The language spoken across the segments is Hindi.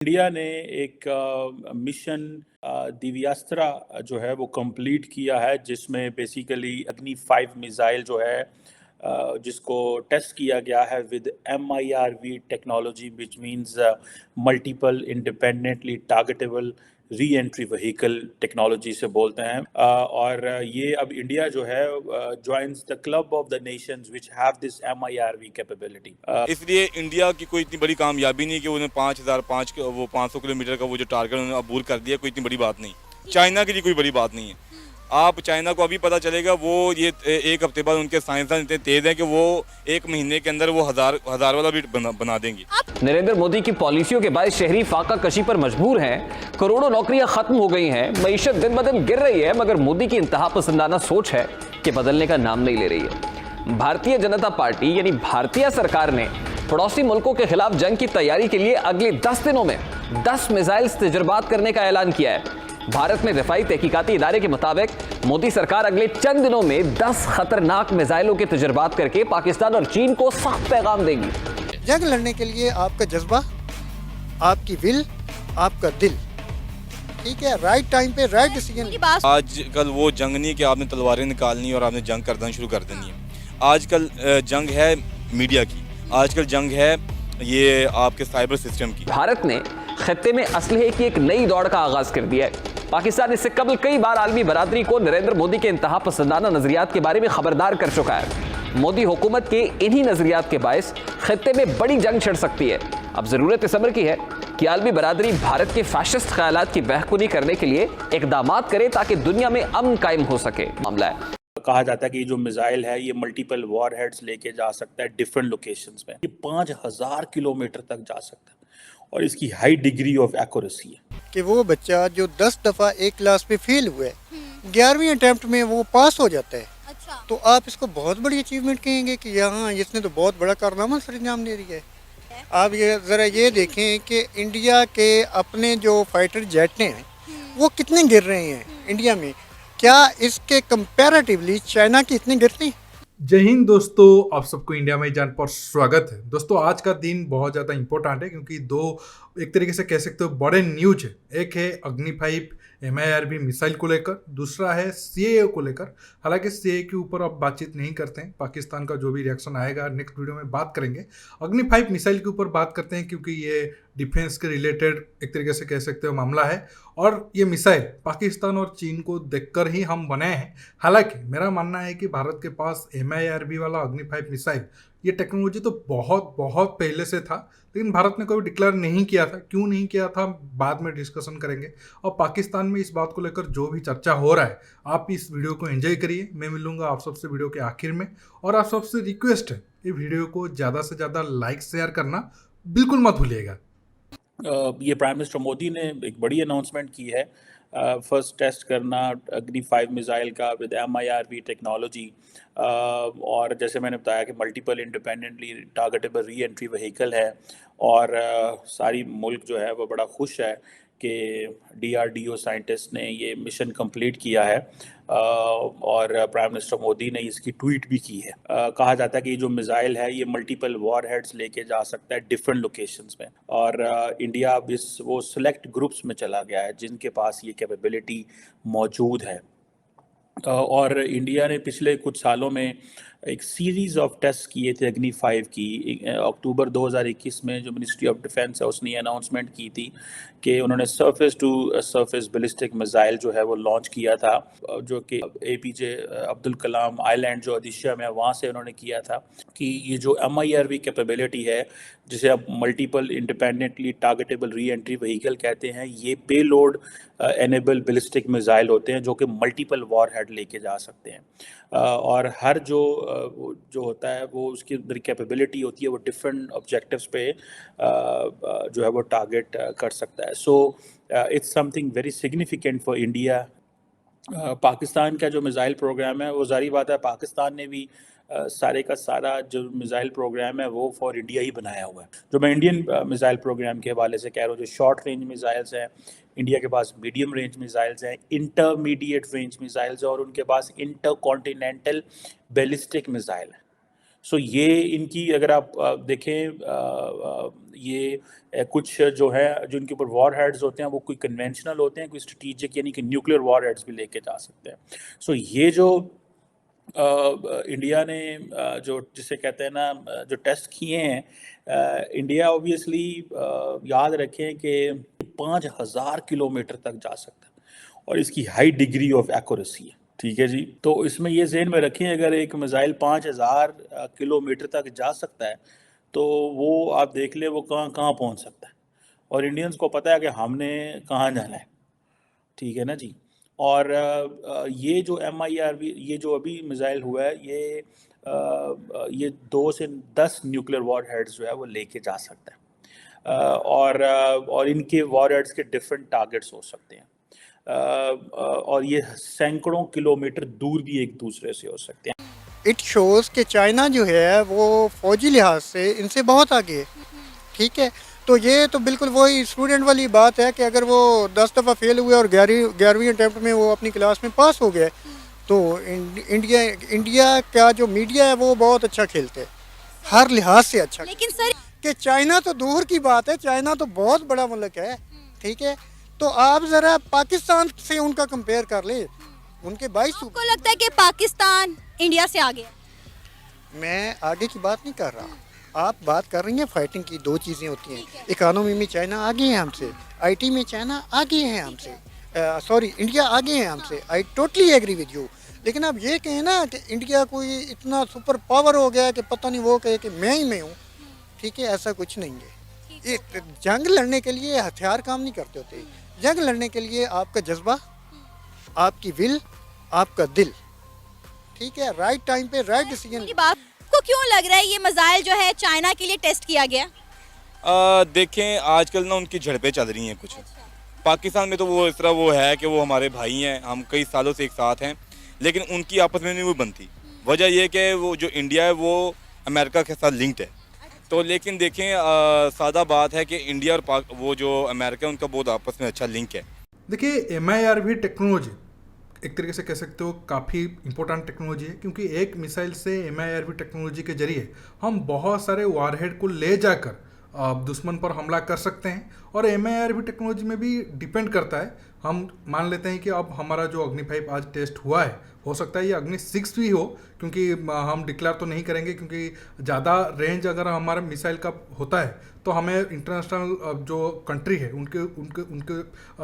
इंडिया ने एक मिशन दिव्यास्त्रा जो है वो कंप्लीट किया है, जिसमें बेसिकली अग्नि 5 मिसाइल जो है जिसको टेस्ट किया गया है with MIRV technology, which means multiple independently targetable re entry vehicle technology से बोलते हैं। और ये अब इंडिया जो है joins the club of the Nations which have this MIRV capability. इसलिए इंडिया की कोई इतनी बड़ी कामयाबी नहीं कि उन्हें 5005 वो 500 किलोमीटर का वो जो टारगेट उन्होंने अबूर कर दिया, कोई इतनी बड़ी बात नहीं। चाइना के लिए कोई बड़ी बात नहीं है। आप चाइना को अभी पता चलेगा, वो ये एक हफ्ते बाद उनके साइंसदान इतने तेज हैं कि वो एक महीने के अंदर वो हजार वाला भी बना देंगे। नरेंद्र मोदी की पॉलिसियों के बाद शहरी फाका कशी पर मजबूर हैं, करोड़ों नौकरियां खत्म हो गई हैं, मईशत दिन ब दिन गिर रही है, मगर मोदी की इंतहा पसंदाना सोच है कि बदलने का नाम नहीं ले रही है। भारतीय जनता पार्टी यानी भारतीय सरकार ने पड़ोसी मुल्कों के खिलाफ जंग की तैयारी के लिए अगले 10 दिनों में 10 मिसाइल्स तजुर्बात करने का ऐलान किया है। भारत में दिफाई तहकीकाती इदारे के मुताबिक मोदी सरकार अगले चंद दिनों में 10 खतरनाक मिसाइलों के तजुर्बात करके पाकिस्तान और चीन को सख्त पैगाम देगी। जंग लड़ने के लिए आपका जज्बा, आपकी विल, आपका दिल, ठीक है, राइट टाइम पे राइट डिसीजन। आजकल वो जंग नहीं कि आपने तलवारें निकालनी और आपने जंग करना शुरू कर देनी है। आजकल जंग है मीडिया की, आजकल जंग है ये आपके साइबर सिस्टम की। भारत ने खत्ते में असलहे की एक नई दौड़ का आगाज कर दिया है। पाकिस्तान इससे कबल कई बार आलमी बरादरी को नरेंद्र मोदी के इंतहा पसंदाना नजरियात के बारे में खबरदार कर चुका है। मोदी हुकूमत के इन्हीं नजरियात के बायस खत्ते में बड़ी जंग छिड़ सकती है। अब जरूरत इस अमर की है कि आलमी बरादरी भारत के फैशिस्ट ख्यालात की बहकुनी करने के लिए इकदाम करे ताकि दुनिया में अमन कायम हो सके। मामला है, कहा जाता है कि ये जो मिसाइल है ये मल्टीपल वॉर हेड्स लेके जा सकता है डिफरेंट लोकेशंस में। ये 5000 किलोमीटर तक जा सकता है और इसकी हाई डिग्री ऑफ एक्यूरेसी है कि वो बच्चा जो 10 दफा एक क्लास पे फेल हुआ है, 11वीं अटेम्प्ट में वो पास हो जाता है। अच्छा। तो आप इसको बहुत बड़ी अचीवमेंट कहेंगे कि यहाँ इसने तो बहुत बड़ा कारनामा सर अंजाम दे रही है। आप ये ज़रा ये देखें कि इंडिया के अपने जो फाइटर जेट हैं वो कितने गिर रहे हैं इंडिया में, क्या इसके कंपैरेटिवली चाइना की इतनी गिरती हैं? जय हिंद दोस्तों, आप सबको इंडिया में जान पर स्वागत है। दोस्तों आज का दिन बहुत ज़्यादा इंपॉर्टेंट है क्योंकि दो एक तरीके से कह सकते हो बड़े न्यूज है। एक है अग्नि 5 MIRV मिसाइल को लेकर, दूसरा है CAA को लेकर। हालांकि CAA के ऊपर अब बातचीत नहीं करते हैं, पाकिस्तान का जो भी रिएक्शन आएगा नेक्स्ट वीडियो में बात करेंगे। अग्नि 5 मिसाइल के ऊपर बात करते हैं क्योंकि ये डिफेंस के रिलेटेड एक तरीके से कह सकते हो मामला है और ये मिसाइल पाकिस्तान और चीन को देखकर ही हम बने हैं। हालांकि मेरा मानना है कि भारत के पास MIRV वाला अग्नि 5 मिसाइल ये टेक्नोलॉजी तो बहुत बहुत पहले से था, लेकिन भारत ने कभी डिक्लेयर नहीं किया था। क्यों नहीं किया था बाद में डिस्कशन करेंगे। और पाकिस्तान में इस बात को लेकर जो भी चर्चा हो रहा है, आप इस वीडियो को एंजॉय करिए। मैं मिलूंगा आप सबसे वीडियो के आखिर में और आप सबसे रिक्वेस्ट है ये वीडियो को ज़्यादा से ज़्यादा लाइक शेयर करना बिल्कुल मत भूलिएगा। ये प्राइम मिनिस्टर मोदी ने एक बड़ी अनाउंसमेंट की है, फर्स्ट टेस्ट करना अग्नि 5 मिसाइल का विद MIRV टेक्नोलॉजी। और जैसे मैंने बताया कि multiple independently targetable re entry vehicle है और सारी मुल्क जो है वो बड़ा खुश है कि DRDO साइंटिस्ट ने ये मिशन कंप्लीट किया है। और प्राइम मिनिस्टर मोदी ने इसकी ट्वीट भी की है। कहा जाता है कि ये जो मिसाइल है ये मल्टीपल वॉर हेड्स लेके जा सकता है डिफरेंट लोकेशंस में और इंडिया अब इस वो सिलेक्ट ग्रुप्स में चला गया है जिनके पास ये कैपेबिलिटी मौजूद है। और इंडिया ने पिछले कुछ सालों में एक सीरीज़ ऑफ टेस्ट किए थे अग्नि 5 की। अक्टूबर 2021 में जो मिनिस्ट्री ऑफ डिफेंस है उसने अनाउंसमेंट की थी कि उन्होंने surface to surface ballistic missile जो है वो लॉन्च किया था, जो कि APJ अब्दुल कलाम आइलैंड जो ओडिशा में है वहाँ से उन्होंने किया था। कि ये जो MIRV कैपेबिलिटी है जिसे अब multiple independently targetable re entry vehicle कहते हैं, ये पेलोड एनेबल बैलिस्टिक मिसाइल होते हैं जो कि मल्टीपल वॉर हेड लेके जा सकते हैं। और हर जो होता है वो उसकी कैपेबिलिटी होती है, वो डिफरेंट ऑब्जेक्टिव्स पे जो है वो टारगेट कर सकता है। So it's something very significant for India. Pakistan का जो मिसाइल प्रोग्राम है वो जारी बात है पाकिस्तान ने भी सारे का सारा जो मिसाइल प्रोग्राम है वो फॉर इंडिया ही बनाया हुआ है। जो मैं इंडियन मिसाइल प्रोग्राम के हवाले से कह रहा हूँ, जो शॉर्ट रेंज मिसाइल्स हैं इंडिया के पास, मीडियम रेंज मिसाइल्स हैं, इंटरमीडिएट रेंज मिसाइल्स हैं और उनके पास इंटर कॉन्टिनेंटल बैलिस्टिक मिसाइल है। सो ये इनकी अगर आप देखें ये कुछ जो है जो इनके ऊपर वॉर हेड्स होते हैं वो कोई कन्वेंशनल होते हैं, कोई स्ट्रेटेजिक यानी कि न्यूक्लियर वॉर हेड्स भी लेके जा सकते हैं। सो ये जो इंडिया ने जो जिसे कहते हैं ना जो टेस्ट किए हैं, इंडिया ऑब्वियसली याद रखें कि 5000 किलोमीटर तक जा सकता है और इसकी हाई डिग्री ऑफ एक्यूरेसी है। ठीक है जी, तो इसमें ये ज़हन में रखें अगर एक मिसाइल 5000 किलोमीटर तक जा सकता है तो वो आप देख ले वो कहाँ कहाँ पहुँच सकता है, और इंडियंस को पता है कि हमने कहाँ जाना है। ठीक है ना जी। और ये जो MIRV ये जो अभी मिसाइल हुआ है ये 2 से 10 न्यूक्लियर वॉर हेड्स जो है वो लेके जा सकता है। और इनके वॉर हेड्स के डिफरेंट टारगेट्स हो सकते हैं, और ये सैकड़ों किलोमीटर दूर भी एक दूसरे से हो सकते हैं। इट शोज़ कि चाइना जो है वो फौजी लिहाज से इनसे बहुत आगे है। ठीक है, तो ये तो बिल्कुल वही स्टूडेंट वाली बात है कि अगर वो 10 दफ़ा फेल हुए और 11वीं अटैम्प्ट में वो अपनी क्लास में पास हो गए, तो इंडिया का जो मीडिया है वो बहुत अच्छा खेलते हैं, हर लिहाज से अच्छा। लेकिन सर कि चाइना तो दूर की बात है, चाइना तो बहुत बड़ा मुल्क है। ठीक है, तो आप ज़रा पाकिस्तान से उनका कंपेयर कर ले, उनके 22 आपको लगता है कि पाकिस्तान इंडिया से आगे है? मैं आगे की बात नहीं कर रहा, आप बात कर रही हैं फाइटिंग की। दो चीज़ें होती हैं, इकोनॉमी में चाइना आगे है हमसे, IT में चाइना आगे है हमसे, सॉरी इंडिया आगे है हमसे। I totally agree with you. लेकिन आप ये कहें ना कि इंडिया कोई इतना सुपर पावर हो गया कि पता नहीं वो कहे कि मैं ही मैं हूँ। ठीक है, ऐसा कुछ नहीं है। ये जंग लड़ने के लिए हथियार काम नहीं करते होते, जंग लड़ने के लिए आपका जज्बा, आपकी विल, आपका दिल। ठीक है, राइट टाइम पे राइट डिसीजन। ये बात को क्यों लग रहा है ये मिसाइल जो है चाइना के लिए टेस्ट किया गया? देखें आजकल ना उनकी झड़पें चल रही हैं कुछ। पाकिस्तान में तो वो इस तरह वो है कि वो हमारे भाई हैं, हम कई सालों से एक साथ हैं, लेकिन उनकी आपस में नहीं वो बनती। वजह यह कि वो जो इंडिया है वो अमेरिका के साथ लिंक्ड है। तो लेकिन देखें सादा बात है कि इंडिया और वो जो अमेरिका है उनका बहुत आपस में अच्छा लिंक है। देखिए MIRV टेक्नोलॉजी एक तरीके से कह सकते हो काफ़ी इंपॉर्टेंट टेक्नोलॉजी है, क्योंकि एक मिसाइल से MIRV टेक्नोलॉजी के जरिए हम बहुत सारे वारहेड को ले जाकर दुश्मन पर हमला कर सकते हैं। और MIRV टेक्नोलॉजी में भी डिपेंड करता है, हम मान लेते हैं कि अब हमारा जो अग्नि 5 आज टेस्ट हुआ है, हो सकता है ये अग्नि 6 भी हो, क्योंकि हम डिक्लेयर तो नहीं करेंगे, क्योंकि ज़्यादा रेंज अगर हमारा मिसाइल का होता है तो हमें इंटरनेशनल जो कंट्री है उनके उनके उनके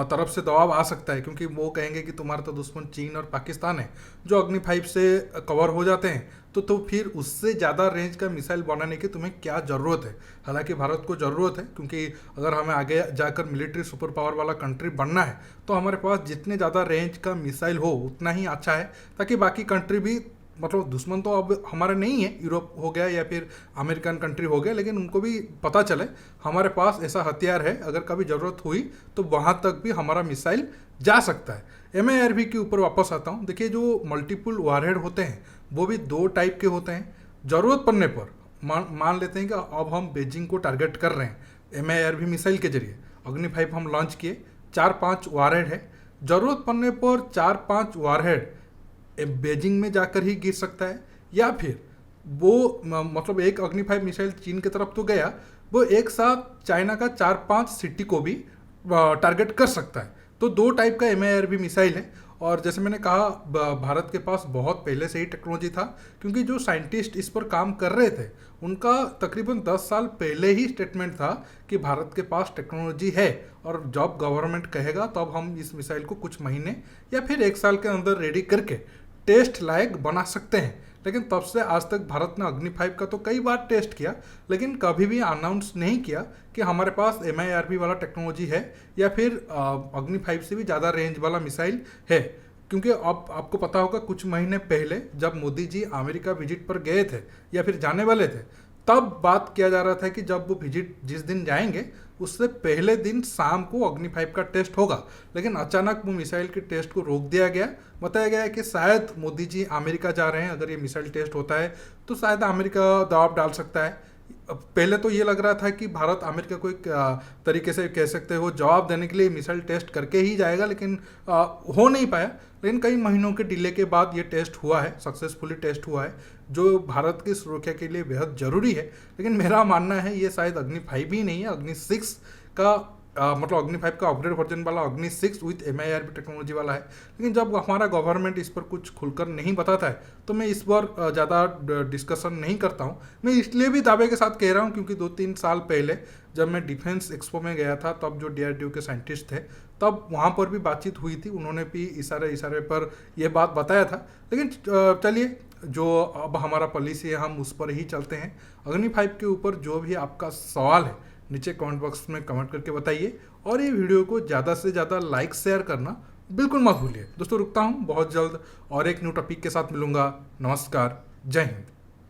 तरफ से दबाव आ सकता है, क्योंकि वो कहेंगे कि तुम्हारा तो दुश्मन चीन और पाकिस्तान है जो अग्नि 5 से कवर हो जाते हैं, तो फिर उससे ज़्यादा रेंज का मिसाइल बनाने की तुम्हें क्या ज़रूरत है। हालांकि भारत को ज़रूरत है, क्योंकि अगर हमें आगे जाकर मिलिट्री सुपर पावर वाला कंट्री बनना है तो हमारे पास जितने ज़्यादा रेंज का मिसाइल हो उतना ही अच्छा है, ताकि बाकी कंट्री भी, मतलब दुश्मन तो अब हमारे नहीं है, यूरोप हो गया या फिर अमेरिकन कंट्री हो गया, लेकिन उनको भी पता चले हमारे पास ऐसा हथियार है, अगर कभी ज़रूरत हुई तो वहाँ तक भी हमारा मिसाइल जा सकता है। MIRV के ऊपर वापस आता हूँ। देखिए जो मल्टीपल वारहेड होते हैं वो भी 2 टाइप के होते हैं। ज़रूरत पड़ने पर मान लेते हैं कि अब हम बीजिंग को टारगेट कर रहे हैं, MIRV मिसाइल के जरिए अग्नि 5 हम लॉन्च किए, 4-5 वारहेड है। ज़रूरत पड़ने पर 4-5 वारहेड बीजिंग में जाकर ही गिर सकता है, या फिर वो मतलब एक अग्नि 5 मिसाइल चीन की तरफ तो गया, वो एक साथ चाइना का 4-5 सिटी को भी टारगेट कर सकता है। तो 2 टाइप का MIRV मिसाइल है। और जैसे मैंने कहा भारत के पास बहुत पहले से ही टेक्नोलॉजी था, क्योंकि जो साइंटिस्ट इस पर काम कर रहे थे उनका तकरीबन 10 साल पहले ही स्टेटमेंट था कि भारत के पास टेक्नोलॉजी है, और जब गवर्नमेंट कहेगा तब हम इस मिसाइल को कुछ महीने या फिर 1 साल के अंदर रेडी करके टेस्ट लायक बना सकते हैं। लेकिन तब से आज तक भारत ने अग्नि 5 का तो कई बार टेस्ट किया, लेकिन कभी भी अनाउंस नहीं किया कि हमारे पास MIRV वाला टेक्नोलॉजी है या फिर अग्नि 5 से भी ज़्यादा रेंज वाला मिसाइल है। क्योंकि अब आपको पता होगा कुछ महीने पहले जब मोदी जी अमेरिका विजिट पर गए थे या फिर जाने वाले थे, तब बात किया जा रहा था कि जब वो विजिट जिस दिन जाएंगे उससे पहले दिन शाम को अग्नि 5 का टेस्ट होगा, लेकिन अचानक वो मिसाइल के टेस्ट को रोक दिया गया। बताया गया है कि शायद मोदी जी अमेरिका जा रहे हैं, अगर ये मिसाइल टेस्ट होता है तो शायद अमेरिका दबाव डाल सकता है। पहले तो ये लग रहा था कि भारत अमेरिका को एक तरीके से कह सकते हो जवाब देने के लिए मिसाइल टेस्ट करके ही जाएगा, लेकिन हो नहीं पाया। लेकिन कई महीनों के डिले के बाद ये टेस्ट हुआ है, सक्सेसफुली टेस्ट हुआ है। जो भारत की सुरक्षा के लिए बेहद ज़रूरी है। लेकिन मेरा मानना है ये शायद अग्नि 5 ही नहीं है, अग्नि 6 का मतलब अग्नि 5 का अपग्रेड वर्जन वाला अग्नि 6 विथ MIRV टेक्नोलॉजी वाला है। लेकिन जब हमारा गवर्नमेंट इस पर कुछ खुलकर नहीं बताता है तो मैं इस पर ज़्यादा डिस्कशन नहीं करता हूँ। मैं इसलिए भी दावे के साथ कह रहा हूँ क्योंकि 2-3 साल पहले जब मैं डिफेंस एक्सपो में गया था तब जो DRDO के साइंटिस्ट थे तब वहाँ पर भी बातचीत हुई थी, उन्होंने भी इशारे पर यह बात बताया था। लेकिन चलिए जो अब हमारा पॉलिसी है हम उस पर ही चलते हैं। अग्नि 5 के ऊपर जो भी आपका सवाल है नीचे कमेंट बॉक्स में कमेंट करके बताइए और ये वीडियो को ज़्यादा से ज़्यादा लाइक शेयर करना बिल्कुल मत भूलिए। दोस्तों रुकता हूँ, बहुत जल्द और एक न्यू टॉपिक के साथ मिलूंगा। नमस्कार, जय हिंद।